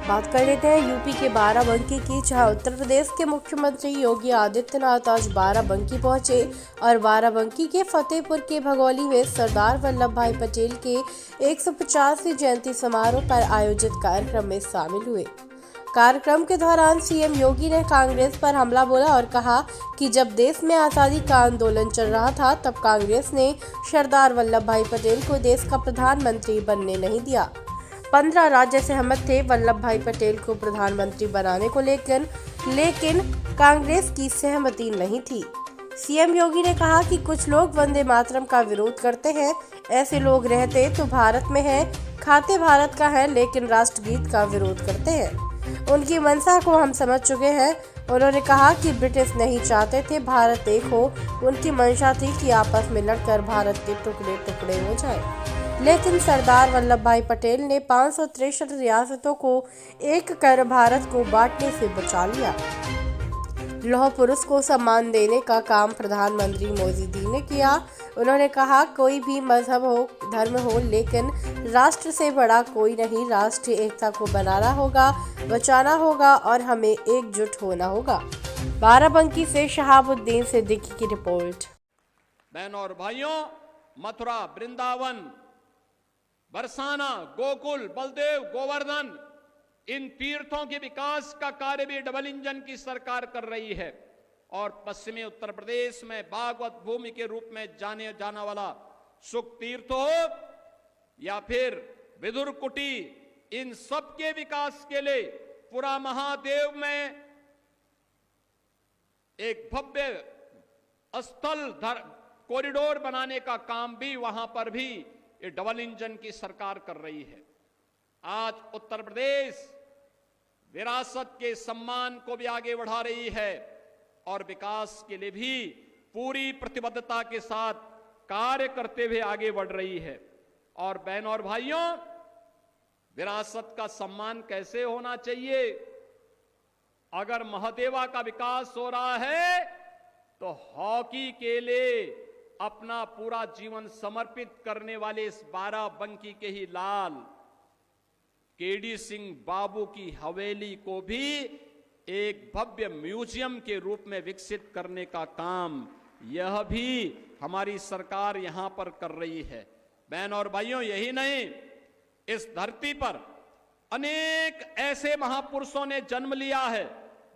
बात कर लेते हैं यूपी के बाराबंकी की, जहां उत्तर प्रदेश के मुख्यमंत्री योगी आदित्यनाथ आज बाराबंकी पहुंचे और बाराबंकी के फतेहपुर के भगौली में सरदार वल्लभ भाई पटेल के 150वीं जयंती समारोह पर आयोजित कार्यक्रम में शामिल हुए। कार्यक्रम के दौरान सीएम योगी ने कांग्रेस पर हमला बोला और कहा कि जब देश में आज़ादी का आंदोलन चल रहा था तब कांग्रेस ने सरदार वल्लभ भाई पटेल को देश का प्रधानमंत्री बनने नहीं दिया। 15 राज्य सहमत थे वल्लभ भाई पटेल को प्रधानमंत्री बनाने को लेकिन कांग्रेस की सहमति नहीं थी। सीएम योगी ने कहा कि कुछ लोग वंदे मातरम का विरोध करते हैं, ऐसे लोग रहते तो भारत में है, खाते भारत का है, लेकिन राष्ट्रगीत का विरोध करते हैं। उनकी मंशा को हम समझ चुके हैं। उन्होंने कहा कि ब्रिटिश नहीं चाहते थे भारत एक हो, उनकी मंशा थी कि आपस में लड़कर भारत के टुकड़े टुकड़े हो जाए, लेकिन सरदार वल्लभ भाई पटेल ने 563 रियासतों को एक कर भारत को बांटने से बचा लिया। लौह पुरुष को सम्मान देने का काम प्रधानमंत्री मोदी जी ने किया। उन्होंने कहा कोई भी मजहब हो, धर्म हो, लेकिन राष्ट्र से बड़ा कोई नहीं। राष्ट्रीय एकता को बनाना होगा, बचाना होगा और हमें एकजुट होना होगा। बाराबंकी से शहाबुद्दीन सिद्दीकी की रिपोर्ट। बहनों और भाइयों, मथुरा, वृंदावन, बरसाना, गोकुल, बलदेव, गोवर्धन, इन तीर्थों के विकास का कार्य भी डबल इंजन की सरकार कर रही है। और पश्चिमी उत्तर प्रदेश में भागवत भूमि के रूप में जाना वाला सुख तीर्थ हो या फिर विदुर कुटी, इन सब के विकास के लिए पूरा महादेव में एक भव्य स्थल कॉरिडोर बनाने का काम भी वहां पर भी ये डबल इंजन की सरकार कर रही है। आज उत्तर प्रदेश विरासत के सम्मान को भी आगे बढ़ा रही है और विकास के लिए भी पूरी प्रतिबद्धता के साथ कार्य करते हुए आगे बढ़ रही है। और बहनों और भाइयों, विरासत का सम्मान कैसे होना चाहिए? अगर महादेवा का विकास हो रहा है तो हॉकी के लिए अपना पूरा जीवन समर्पित करने वाले इस बाराबंकी के ही लाल केडी सिंह बाबू की हवेली को भी एक भव्य म्यूजियम के रूप में विकसित करने का काम यह भी हमारी सरकार यहां पर कर रही है। बहन और भाइयों, यही नहीं, इस धरती पर अनेक ऐसे महापुरुषों ने जन्म लिया है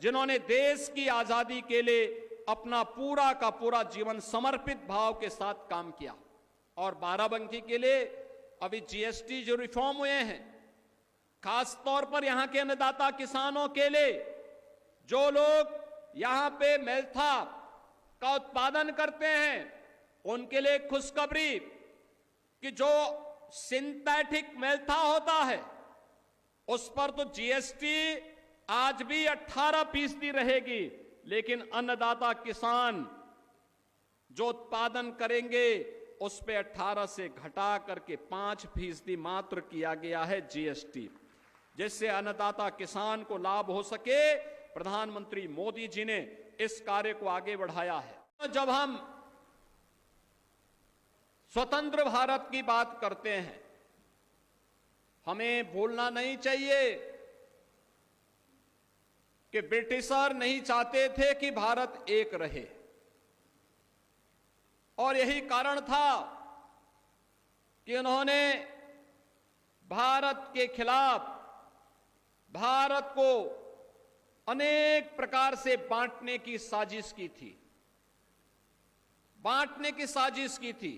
जिन्होंने देश की आजादी के लिए अपना पूरा का पूरा जीवन समर्पित भाव के साथ काम किया। और बाराबंकी के लिए अभी जीएसटी जो रिफॉर्म हुए हैं, खास तौर पर यहां के अन्नदाता किसानों के लिए, जो लोग यहां पे मेल्था का उत्पादन करते हैं, उनके लिए खुशखबरी कि जो सिंथेटिक मेल्था होता है उस पर तो जीएसटी आज भी 18% रहेगी, लेकिन अन्नदाता किसान जो उत्पादन करेंगे उस पे 18 से घटा करके 5% मात्र किया गया है जीएसटी, जिससे अन्नदाता किसान को लाभ हो सके। प्रधानमंत्री मोदी जी ने इस कार्य को आगे बढ़ाया है। जब हम स्वतंत्र भारत की बात करते हैं, हमें भूलना नहीं चाहिए कि ब्रिटिशर नहीं चाहते थे कि भारत एक रहे, और यही कारण था कि उन्होंने भारत के खिलाफ भारत को अनेक प्रकार से बांटने की साजिश की थी।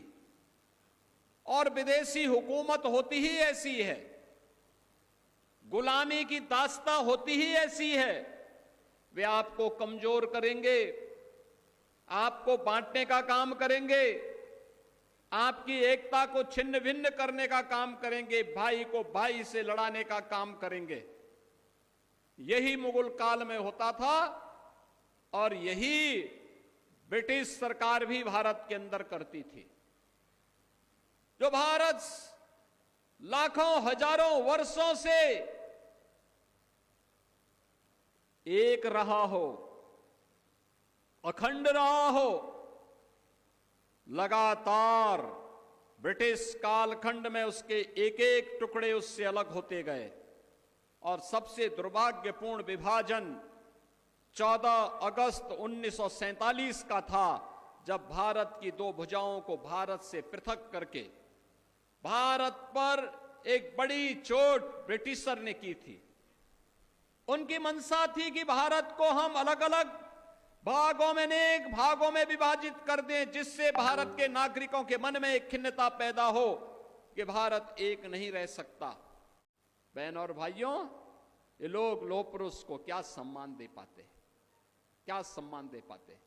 और विदेशी हुकूमत होती ही ऐसी है, गुलामी की दास्ता होती ही ऐसी है। वे आपको कमजोर करेंगे, आपको बांटने का काम करेंगे, आपकी एकता को छिन्न भिन्न करने का काम करेंगे, भाई को भाई से लड़ाने का काम करेंगे। यही मुगल काल में होता था और यही ब्रिटिश सरकार भी भारत के अंदर करती थी। जो भारत लाखों हजारों वर्षों से एक रहा हो, अखंड रहा हो, लगातार ब्रिटिश कालखंड में उसके एक एक टुकड़े उससे अलग होते गए और सबसे दुर्भाग्यपूर्ण विभाजन 14 अगस्त 1947 का था, जब भारत की दो भुजाओं को भारत से पृथक करके भारत पर एक बड़ी चोट ब्रिटिशर ने की थी। उनकी मंशा थी कि भारत को हम अलग अलग भागों में, अनेक भागों में विभाजित कर दें, जिससे भारत के नागरिकों के मन में एक खिन्नता पैदा हो कि भारत एक नहीं रह सकता। बहनों और भाइयों, ये लोग लोह पुरुष को क्या सम्मान दे पाते, क्या सम्मान दे पाते।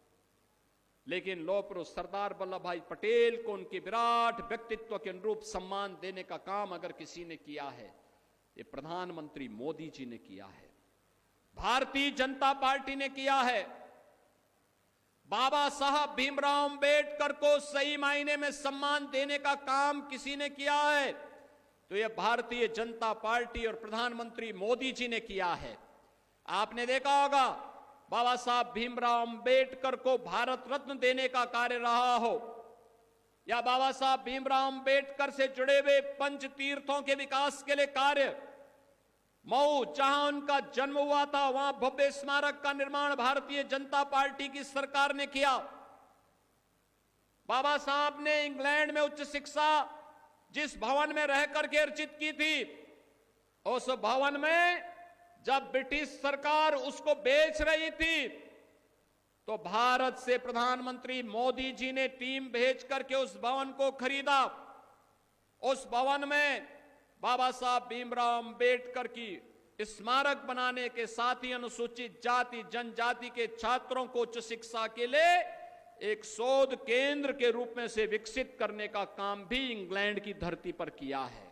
लेकिन लोह पुरुष सरदार वल्लभ भाई पटेल को उनके विराट व्यक्तित्व के अनुरूप सम्मान देने का काम अगर किसी ने किया है, ये प्रधानमंत्री मोदी जी ने किया है, भारतीय जनता पार्टी ने किया है। बाबा साहब भीमराव अंबेडकर को सही मायने में सम्मान देने का काम किसी ने किया है तो यह भारतीय जनता पार्टी और प्रधानमंत्री मोदी जी ने किया है। आपने देखा होगा, बाबा साहब भीमराव अंबेडकर को भारत रत्न देने का कार्य रहा हो, या बाबा साहब भीमराव अंबेडकर से जुड़े हुए पंच तीर्थों के विकास के लिए कार्य, मऊ जहां उनका जन्म हुआ था वहां भव्य स्मारक का निर्माण भारतीय जनता पार्टी की सरकार ने किया। बाबा साहब ने इंग्लैंड में उच्च शिक्षा जिस भवन में रह करके अर्जित की थी, उस भवन में जब ब्रिटिश सरकार उसको बेच रही थी तो भारत से प्रधानमंत्री मोदी जी ने टीम भेज करके उस भवन को खरीदा। उस भवन में बाबा साहब भीमराव अंबेडकर की स्मारक बनाने के साथ ही अनुसूचित जाति जनजाति के छात्रों को उच्च शिक्षा के लिए एक शोध केंद्र के रूप में से विकसित करने का काम भी इंग्लैंड की धरती पर किया है।